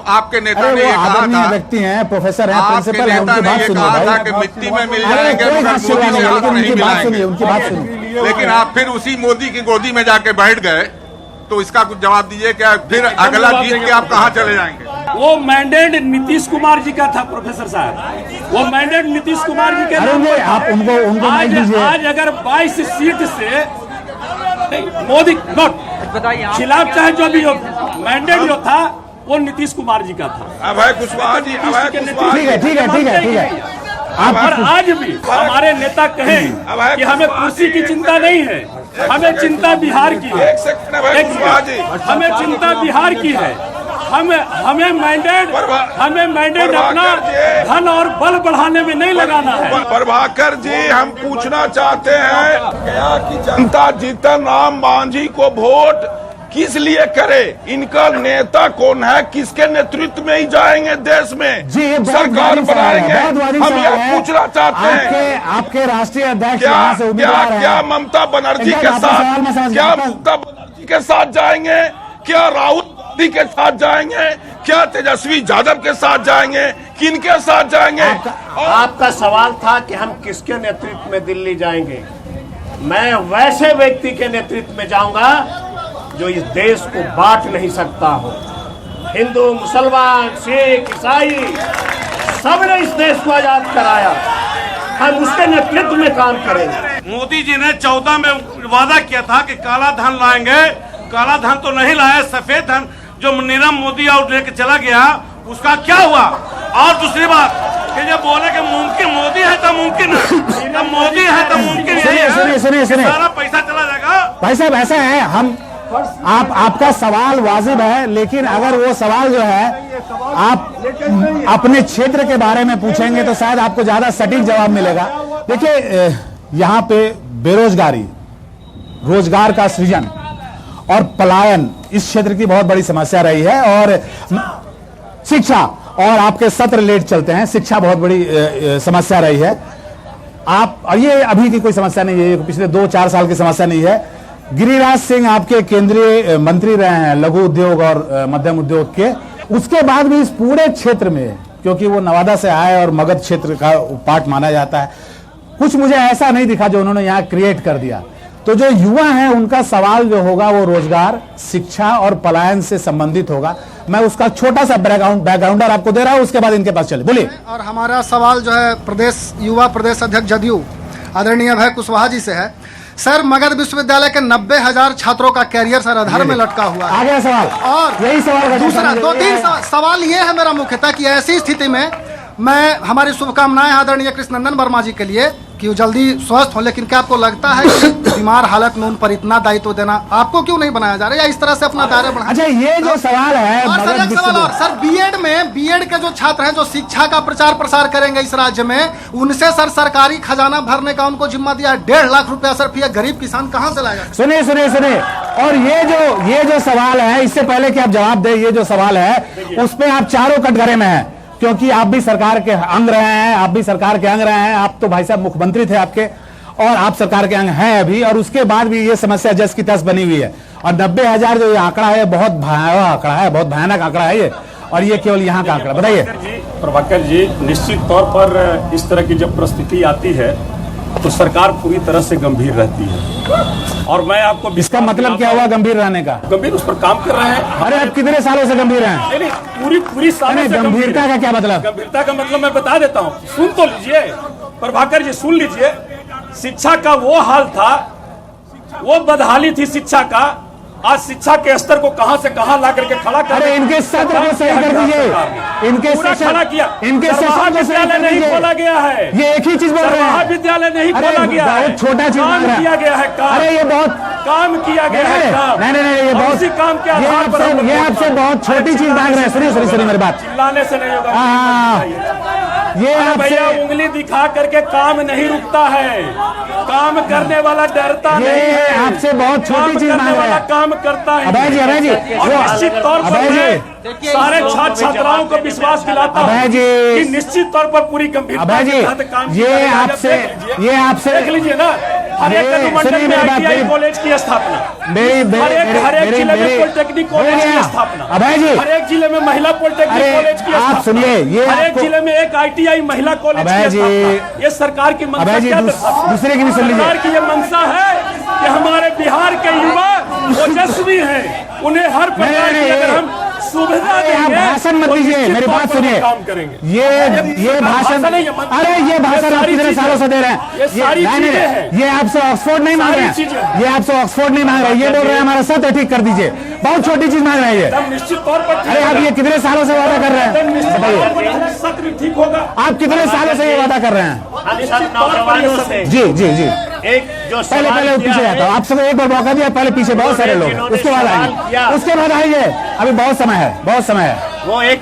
आपके नेता ने ये कहा था, व्यक्ति हैं, प्रोफेसर है, आपके प्रिंसिपल है, नेता उनकी ने बात ये सुनिए कहा था भाई। कि मिट्टी में मिल जाएंगे मगर मोदी से हाथ नहीं मिलाएंगे। उनकी बात सुनिए। लेकिन आप फिर उसी मोदी की गोदी में जाके बैठ गए, तो इसका कुछ जवाब दीजिए। क्या फिर अगला जीत के आप कहाँ चले जाएंगे? वो मैंडेट नीतीश कुमार जी का था प्रोफेसर साहब, वो मैंडेट नीतीश कुमार जी के आप उनको आज अगर 22 सीट से मोदी खिलाफ चाहे जो भी हो, मैंडेट जो था वो नीतीश कुमार जी का था। अभय कुशवाहा जी, ठीक है। और आज भी हमारे नेता कहें कि हमें कुर्सी की चिंता नहीं है, हमें चिंता बिहार की है, हमें चिंता बिहार की है। हमें मैंडेट अपना धन और बल बढ़ाने में नहीं लगाना है। प्रभाकर जी, हम पूछना चाहते हैं, गया की जनता जीतन राम मांझी को वोट किस लिए करे? इनका नेता कौन है? किसके नेतृत्व में ही जाएंगे देश में, सरकार बनाएंगे? हम यह पूछना चाहते हैं, आपके राष्ट्रीय अध्यक्ष क्या ममता बनर्जी के साथ जाएंगे? क्या राहुल गांधी के साथ जाएंगे? क्या तेजस्वी यादव के साथ जाएंगे? किनके साथ जाएंगे? आपका सवाल था कि हम किसके नेतृत्व में दिल्ली जाएंगे। मैं वैसे व्यक्ति के नेतृत्व में जाऊंगा जो इस देश को बांट नहीं सकता हो। हिंदू, मुसलमान, सिख, ईसाई सबने इस देश को आजाद कराया, हम उसके नेतृत्व में काम करेंगे। मोदी जी ने 14 में वादा किया था कि काला धन लाएंगे, काला धन तो नहीं लाए, सफेद धन जो नीरव मोदी और लेके चला गया उसका क्या हुआ? और दूसरी बात, कि जब बोले कि मुमकिन मोदी है तो मुमकिन है, तब मोदी है तो मुमकिन यही है। सुनिए सारा पैसा चला जाएगा। भाई साहब ऐसा है, हम आपका सवाल वाजिब है, लेकिन अगर वो सवाल जो है आप अपने क्षेत्र के बारे में पूछेंगे तो शायद आपको ज्यादा सटीक जवाब मिलेगा। देखिए यहाँ पे बेरोजगारी, रोजगार का सृजन और पलायन इस क्षेत्र की बहुत बड़ी समस्या रही है। और शिक्षा, और आपके सत्र लेट चलते हैं, शिक्षा बहुत बड़ी समस्या रही है। और ये अभी की कोई समस्या नहीं है, पिछले 2-4 साल की समस्या नहीं है। गिरिराज सिंह आपके केंद्रीय मंत्री रहे हैं लघु उद्योग और मध्यम उद्योग के, उसके बाद भी इस पूरे क्षेत्र में, क्योंकि वो नवादा से आए और मगध क्षेत्र का पार्ट माना जाता है, कुछ मुझे ऐसा नहीं दिखा जो उन्होंने यहाँ क्रिएट कर दिया। तो जो युवा हैं उनका सवाल जो होगा वो रोजगार, शिक्षा और पलायन से संबंधित होगा। मैं उसका छोटा सा बैकग्राउंडर आपको दे रहा हूं, उसके बाद इनके पास चले, बोलिए। और हमारा सवाल जो है युवा प्रदेश अध्यक्ष जदयू आदरणीय अभय कुशवाहा जी से है। सर, मगध विश्वविद्यालय के 90,000 छात्रों का कैरियर सर अधर में लटका हुआ है। आगे सवाल, और यही सवाल दूसरा 2-3 सवाल ये है मेरा मुख्यतः कि ऐसी स्थिति में मैं हमारी शुभकामनाएं आदरणीय कृष्णनंदन वर्मा जी के लिए कि वो जल्दी स्वस्थ हो, लेकिन क्या आपको लगता है कि बीमार हालत में उन पर इतना दायित्व देना आपको क्यों नहीं बनाया जा रहा है, या इस तरह से अपना दायरा बढ़ा? अच्छा, ये जो सवाल है, और सर एक सवाल और, सर बीएड के जो छात्र हैं जो शिक्षा का प्रचार प्रसार करेंगे इस राज्य में, उनसे सर सरकारी खजाना भरने का उनको जिम्मा दिया है। 1.5 लाख रुपया सर फी गरीब किसान कहाँ से लाएगा? सुनिए, और ये जो सवाल है, इससे पहले कि आप जवाब दें, ये जो सवाल है उसमें आप चारों कटघरे में हैं, क्योंकि आप भी सरकार के अंग रहे हैं, आप तो भाई साहब मुख्यमंत्री थे आपके, और आप सरकार के अंग हैं अभी, और उसके बाद भी ये समस्या जस की तस बनी हुई है। और 90,000 जो ये आंकड़ा है बहुत भयावह आंकड़ा है, बहुत भयानक आंकड़ा है ये, और ये केवल यहाँ का आंकड़ा। बताइए प्रभाकर जी, निश्चित तौर पर इस तरह की जब परिस्थिति आती है तो सरकार पूरी तरह से गंभीर रहती है। और मैं आपको, इसका मतलब क्या हुआ गंभीर रहने का? गंभीर उस पर काम कर रहे हैं। अरे आप कितने सालों से गंभीर हैं? नहीं, पूरी सालों से गंभीरता का क्या मतलब? गंभीरता का मतलब मैं बता देता हूँ, सुन तो लीजिए प्रभाकर जी, सुन लीजिए। शिक्षा का वो हाल था, वो बदहाली थी शिक्षा का। आज शिक्षा के स्तर को कहां से कहां ला करके खड़ा कर। अरे इनके सत्र को सही कर दीजिए, इनके खड़ा किया, इनके विद्यालय नहीं खोला गया है। ये एक ही चीज बोल रहे हैं, विद्यालय नहीं खोला गया है, बहुत छोटा चीज काम किया गया है। अरे ये बहुत काम किया गया है। नहीं, ये बहुत काम किया, ये आपसे बहुत छोटी चीज मांग रहे हैं। सुनिए मेरी बात, चिल्लाने से नहीं होगा। ये भैया उंगली दिखा करके काम नहीं रुकता है, काम करने वाला डरता नहीं है। आपसे बहुत छोटी चीज मांग रहे हैं, काम करता है। अभय जी, निश्चित तौर पर सारे छात्र छात्राओं को विश्वास दिलाता है कि निश्चित तौर पर पूरी गंभीरता के साथ काम ये आपसे देख लीजिए ना, हर एक अनुमंडल में ITI कॉलेज की स्थापना, हर एक जिले में पॉलिटेक्निक कॉलेज की स्थापना, हर एक जिले में महिला पॉलिटेक्निक कॉलेज की स्थापना, सुनिए, हर एक जिले में एक ITI महिला कॉलेज की स्थापना। ये सरकार की मंशा क्या दूसरे की भी सुन लीजिए। सरकार की ये मंशा है कि हमारे बिहार के युवा ओजस्वी हैं, उन्हें हर प्रकार की अगर हम सुविधा देंगे, भाषण मत दीजिए, मेरी बात सुनिए। काम करेंगे। ये भाषण, अरे ये भाषण आप कितने सालों से दे रहे हैं? ये आपसे ऑक्सफोर्ड नहीं मांग रहे हैं, ये आपसे ऑक्सफोर्ड नहीं मांग रहे हैं, ये बोल रहे हैं हमारा सत्य ठीक कर दीजिए। बहुत छोटी चीज मांग रहे हैं ये। निश्चित तौर पर, अरे आप ये कितने सालों से वादा कर रहे हैं? बताइए, सत्र ठीक होगा। आप कितने सालों से ये वादा कर रहे हैं? जी एक जो पहले पीछे जाता हूँ, आप सबको एक बार मौका दिया, पहले पीछे बहुत सारे लोग, उसके बाद आइए, अभी बहुत समय है। वो एक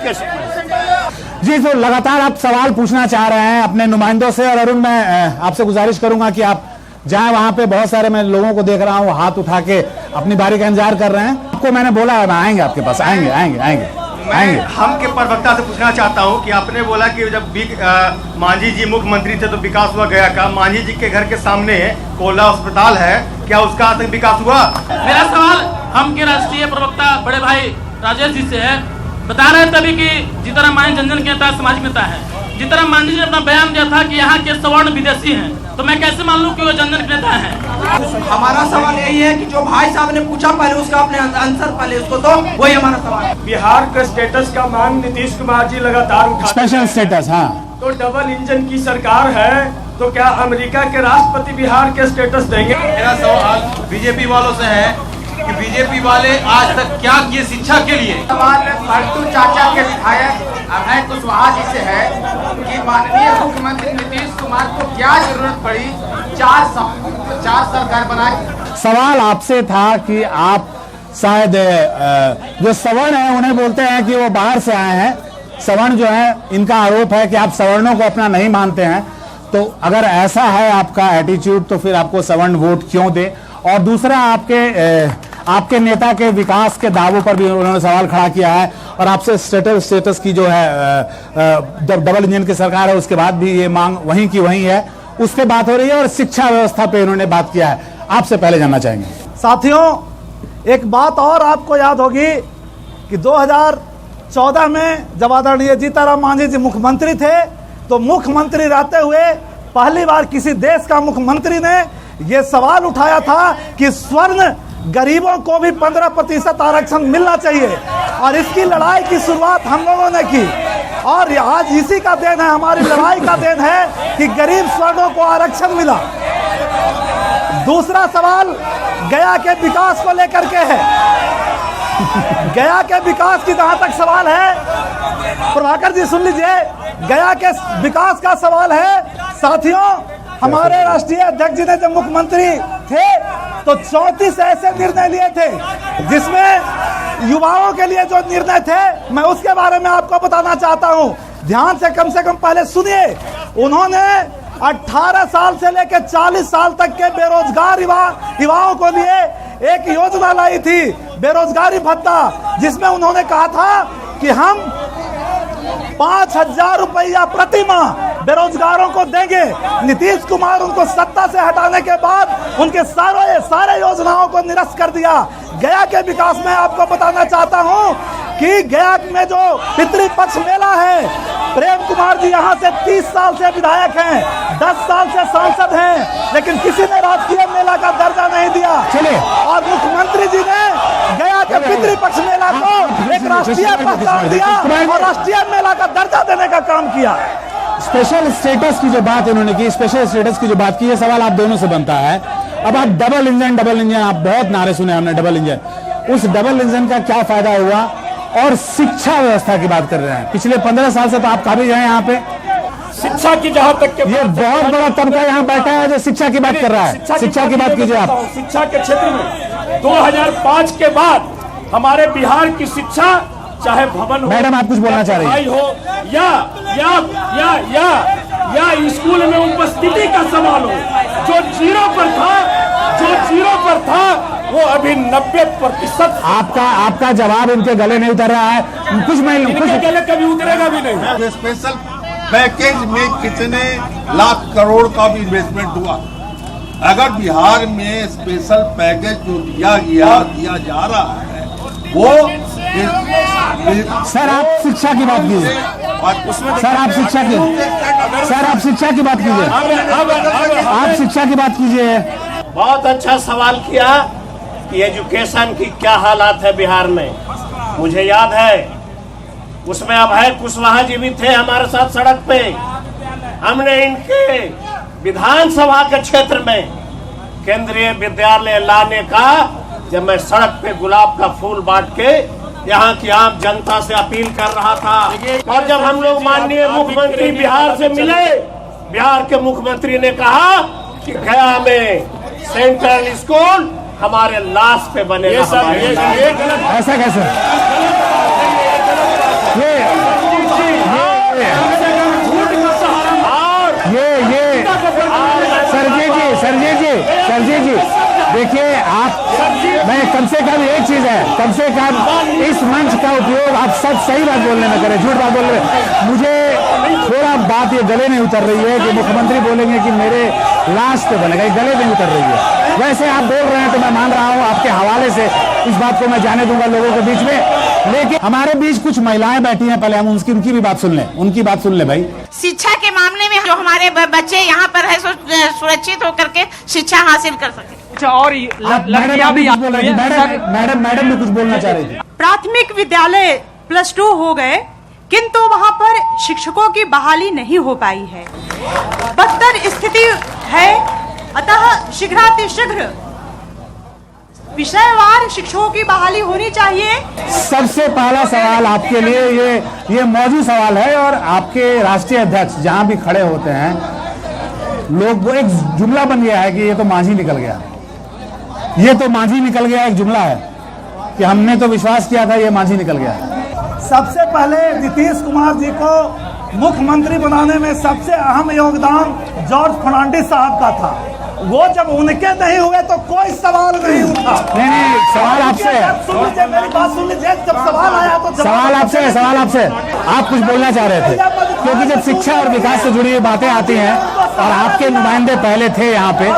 जी, तो लगातार आप सवाल पूछना चाह रहे हैं अपने नुमाइंदों से, और अरुण मैं आपसे गुजारिश करूंगा कि आप जाएं, वहां पे बहुत सारे मैं लोगों को देख रहा हूं हाथ उठा के अपनी बारी का इंतजार कर रहे हैं। आपको मैंने बोला है आएंगे आपके पास, आएंगे। मैं हम के प्रवक्ता से पूछना चाहता हूं कि आपने बोला कि जब मांझी जी मुख्यमंत्री थे तो विकास हुआ गया का। मांझी जी के घर के सामने कोला अस्पताल है, क्या उसका आज तक विकास हुआ? मेरा सवाल हम के राष्ट्रीय प्रवक्ता बड़े भाई राजेश जी से है। बता रहे तभी कि जीतनराम मांझी जनजन के नेता, सामाजिक नेता है। जीतनराम मांझी जी ने अपना बयान दिया था कि यहाँ के सवर्ण विदेशी हैं, तो मैं कैसे मान लूं कि वो जनजन के नेता हैं? हमारा सवाल यही है कि जो भाई साहब ने पूछा पहले उसका अपने आंसर पहले उसको दो, वही हमारा सवाल है। बिहार का स्टेटस का मांग नीतीश कुमार जी लगातार उठा, स्पेशल स्टेटस, हाँ, तो डबल इंजन की सरकार है, तो क्या अमेरिका के राष्ट्रपति बिहार के स्टेटस देंगे? मेरा सवाल बीजेपी वालों से है कि बीजेपी वाले आज तक क्या किए शिक्षा के लिए। सवाल फालतू चाचा के विधायक अभय कुशवाहा जी से है कि माननीय मुख्यमंत्री नीतीश कुमार को क्या जरूरत पड़ी चार सरकार बनाए। सवाल आपसे था कि आप शायद जो सवर्ण है उन्हें बोलते हैं कि वो बाहर से आए हैं। सवर्ण जो है, इनका आरोप है कि आप सवर्णों को अपना नहीं मानते हैं। तो अगर ऐसा है आपका एटीट्यूड तो फिर आपको सवर्ण वोट क्यों दे। और दूसरा, आपके नेता के विकास के दावों पर भी उन्होंने सवाल खड़ा किया है और आपसे स्टेटस की जो है डबल इंजन की सरकार है उसके बाद भी ये मांग वहीं की वहीं है, उस पर बात हो रही है। और शिक्षा व्यवस्था पे उन्होंने बात किया है। आपसे पहले जानना चाहेंगे। साथियों, एक बात और आपको याद होगी कि 2014 में जब आदरणीय जीतनराम मांझी जी मुख्यमंत्री थे तो मुख्यमंत्री रहते हुए पहली बार किसी देश का मुख्यमंत्री ने यह सवाल उठाया था कि स्वर्ण गरीबों को भी 15% आरक्षण मिलना चाहिए। और इसकी लड़ाई की शुरुआत हम लोगों ने की और आज इसी का देन है, हमारी लड़ाई का देन है कि गरीब स्वर्णों को आरक्षण मिला। दूसरा सवाल गया के विकास को लेकर के है। गया के विकास की जहां तक सवाल है, प्रभाकर जी सुन लीजिए, गया के विकास का सवाल है। साथियों, हमारे राष्ट्रीय अध्यक्ष जी ने जब मुख्यमंत्री थे तो 34 ऐसे निर्णय लिए थे जिसमें युवाओं के लिए जो निर्णय थे मैं उसके बारे में आपको बताना चाहता हूं। ध्यान से कम पहले सुनिए। उन्होंने 18 साल से लेकर 40 साल तक के बेरोजगार युवाओं को लिए एक योजना लाई थी, बेरोजगारी भत्ता, जिसमें उन्होंने कहा था कि हम 5,000 रुपया प्रति माह बेरोजगारों को देंगे। नीतीश कुमार उनको सत्ता से हटाने के बाद उनके सारे योजनाओं को निरस्त कर दिया। गया के विकास में आपको बताना चाहता हूं कि गया में जो पितृपक्ष मेला है, प्रेम कुमार जी यहाँ से 30 साल से विधायक हैं, 10 साल से सांसद हैं, लेकिन किसी ने राजकीय मेला का दर्जा नहीं दिया। चलिए, और मुख्यमंत्री जी ने गया के पितृपक्ष मेला को एक राष्ट्रीय पहचान दिया और राष्ट्रीय मेला का दर्जा देने का काम किया। स्पेशल स्टेटस की जो बात इन्होंने की, स्पेशल स्टेटस की जो बात की, ये सवाल आप दोनों से बनता है। अब आप डबल इंजन, आप बहुत नारे सुने हमने डबल इंजन, उस डबल इंजन का क्या फायदा हुआ। और शिक्षा व्यवस्था की बात कर रहे हैं, पिछले 15 साल से तो आप काबिज हैं यहाँ पे। शिक्षा की जहां तक के ये बहुत बड़ा तबका यहाँ बैठा है जो शिक्षा की बात कर रहा है। शिक्षा की बात कीजिए आप। शिक्षा के क्षेत्र में 2005 के बाद हमारे बिहार की शिक्षा, चाहे भवन हो, मैडम आप कुछ बोलना चाह रही हो या स्कूल में उपस्थिति का सवाल हो, जो जीरो पर था वो अभी 90%। आपका जवाब इनके गले नहीं उतर रहा है। कुछ गले कभी उतरेगा भी नहीं। स्पेशल पैकेज में कितने लाख करोड़ का भी इन्वेस्टमेंट हुआ। अगर बिहार में स्पेशल पैकेज जो दिया जा रहा है वो सर आप शिक्षा की बात कीजिए। सर आप शिक्षा की बात कीजिए। आप शिक्षा की बात कीजिए। बहुत अच्छा सवाल किया कि एजुकेशन की क्या हालात है बिहार में। मुझे याद है उसमें अभय कुशवाहा जी भी थे हमारे साथ सड़क पे। हमने इनके विधानसभा के क्षेत्र में केंद्रीय विद्यालय लाने का, जब मैं सड़क पे गुलाब का फूल बांट के यहाँ की आम जनता से अपील कर रहा था। और जब हम लोग माननीय मुख्यमंत्री बिहार से मिले, बिहार के मुख्यमंत्री ने कहा कि गया में सेंट्रल स्कूल हमारे लाश पे बनेगा। ऐसा कैसे? सरजी जी देखिए, आप मैं कम से कम एक चीज है, कम से कम इस मंच का उपयोग आप सब सही बात बोलने में करें, झूठ बात बोलने में। मुझे थोड़ा बात ये गले नहीं उतर रही है कि मुख्यमंत्री बोलेंगे कि मेरे लाश पे बनेगा, ये गले नहीं उतर रही है। वैसे आप बोल रहे हैं तो मैं मान रहा हूँ, आपके हवाले से इस बात को मैं जाने दूंगा लोगों के बीच में। लेकिन हमारे बीच कुछ महिलाएं बैठी हैं, पहले हम उनकी भी बात सुन लें, उनकी बात सुन ले भाई। शिक्षा के मामले में जो हमारे बच्चे यहाँ पर है सुरक्षित होकर के शिक्षा हासिल कर सके। और मैडम भी कुछ बोलना चाह रही थी। प्राथमिक विद्यालय +2 हो गए, किंतु वहां पर शिक्षकों की बहाली नहीं हो पाई है, बदतर स्थिति है। अतः शीघ्रातिशीघ्र विषयवार शिक्षकों की बहाली होनी चाहिए। सबसे पहला सवाल आपके लिए ये मौजूद सवाल है, और आपके राष्ट्रीय अध्यक्ष जहां भी खड़े होते हैं लोग, वो एक जुमला बन गया है कि ये तो मांझी निकल गया, ये तो मांझी निकल गया, एक जुमला है कि हमने तो विश्वास किया था ये मांझी निकल गया। सबसे पहले नीतीश कुमार जी को मुख्यमंत्री बनाने में सबसे अहम योगदान जॉर्ज फर्नांडिस साहब का था। वो जब उनके नहीं हुए तो कोई सवाल नहीं उठा। नहीं, सवाल आपसे है। सुन लीजिए, मेरी बात सुन लीजिए। जब सवाल आया तो सवाल आपसे है, सवाल आपसे। आप कुछ बोलना चाह रहे थे, क्योंकि जब शिक्षा और विकास से जुड़ी हुई बातें आती हैं और आपके नुमाइंदे पहले थे यहाँ पे,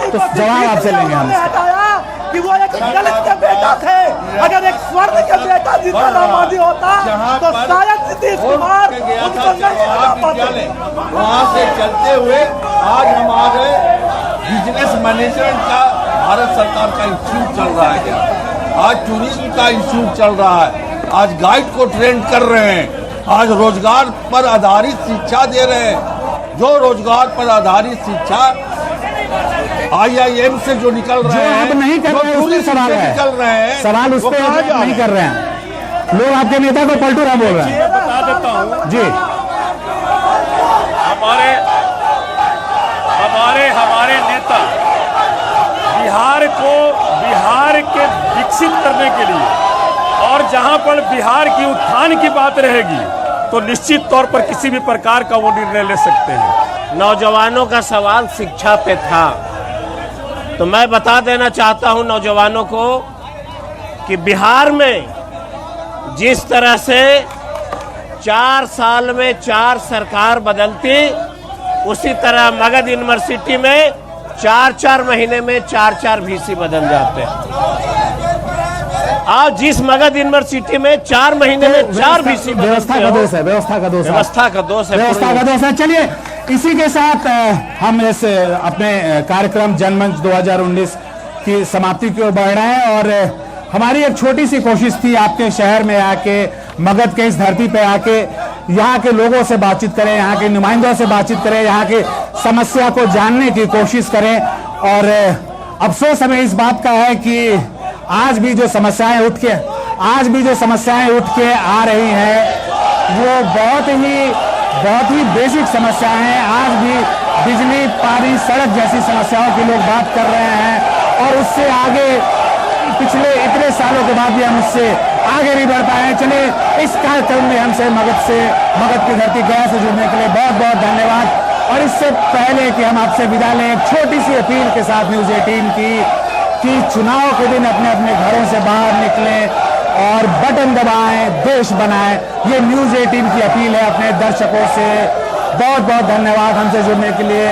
तो जवाब आपसे लेंगे हम। कि वो एक दलित के बेटा थे, अगर एक स्वर्ण के बेटा जीतन राम मांझी होता तो शायद नीतीश कुमार उनको नहीं बना पाते। वहाँ से चलते हुए आज हमारे बिजनेस मैनेजमेंट का भारत सरकार का इंस्टीट्यूट चल रहा है, आज टूरिज्म का इंस्टीट्यूट चल रहा है, आज गाइड को ट्रेन कर रहे हैं, आज रोजगार पर आधारित शिक्षा दे रहे हैं। जो रोजगार पर आधारित शिक्षा IIM से जो निकल रहे हैं, आप नहीं कर रहे हैं, उसमें सवाल है, निकल रहे हैं, सवाल उस पर नहीं कर रहे हैं। लोग आपके नेता को पलटू रहा बोल रहे हैं। बता देता हूँ जी, हमारे नेता बिहार के विकसित करने के लिए, और जहां पर बिहार की उत्थान की बात रहेगी तो निश्चित तौर पर किसी भी प्रकार का वो निर्णय ले सकते हैं। नौजवानों का सवाल शिक्षा पे था, तो मैं बता देना चाहता हूं नौजवानों को कि बिहार में जिस तरह से 4 साल में 4 सरकार बदलती, उसी तरह मगध यूनिवर्सिटी में 4-4 महीने में 4-4 VC बदल जाते हैं। आज जिस मगध यूनिवर्सिटी में 4 महीने में 4 VC, व्यवस्था का दोष है, व्यवस्था का दोष है, व्यवस्था का दोष है, व्यवस्था का दोष है। चलिए, इसी के साथ हम इस अपने कार्यक्रम जनमंच 2019 की समाप्ति की ओर बढ़ रहे हैं, और हमारी एक छोटी सी कोशिश थी आपके शहर में आके, मगध के इस धरती पे आके यहाँ के लोगों से बातचीत करें, यहाँ के नुमाइंदों से बातचीत करें, यहाँ की समस्या को जानने की कोशिश करें। और अफसोस हमें इस बात का है कि आज भी जो समस्याएं उठ के आ रही हैं वो बहुत ही बेसिक समस्या हैं। आज भी बिजली, पानी, सड़क जैसी समस्याओं की लोग बात कर रहे हैं, और उससे आगे पिछले इतने सालों के बाद भी हम उससे आगे नहीं बढ़ पाए। चलिए, इस कार्यक्रम में हमसे मगध की धरती गया से जुड़ने के लिए बहुत बहुत धन्यवाद। और इससे पहले कि हम आपसे विदा लें, एक छोटी सी अपील के साथ न्यूज़ 18 कि चुनाव के दिन अपने अपने घरों से बाहर निकलें और बटन दबाएं, देश बनाएं। ये न्यूज़ 18 की अपील है अपने दर्शकों से। बहुत बहुत धन्यवाद हमसे जुड़ने के लिए।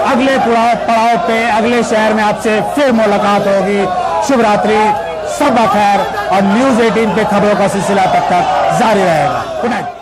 अगले पड़ाव पे, अगले शहर में आपसे फिर मुलाकात होगी। शुभ रात्रि, सब खैर, और न्यूज़ 18 पे खबरों का सिलसिला तब तक जारी रहेगा। Good night.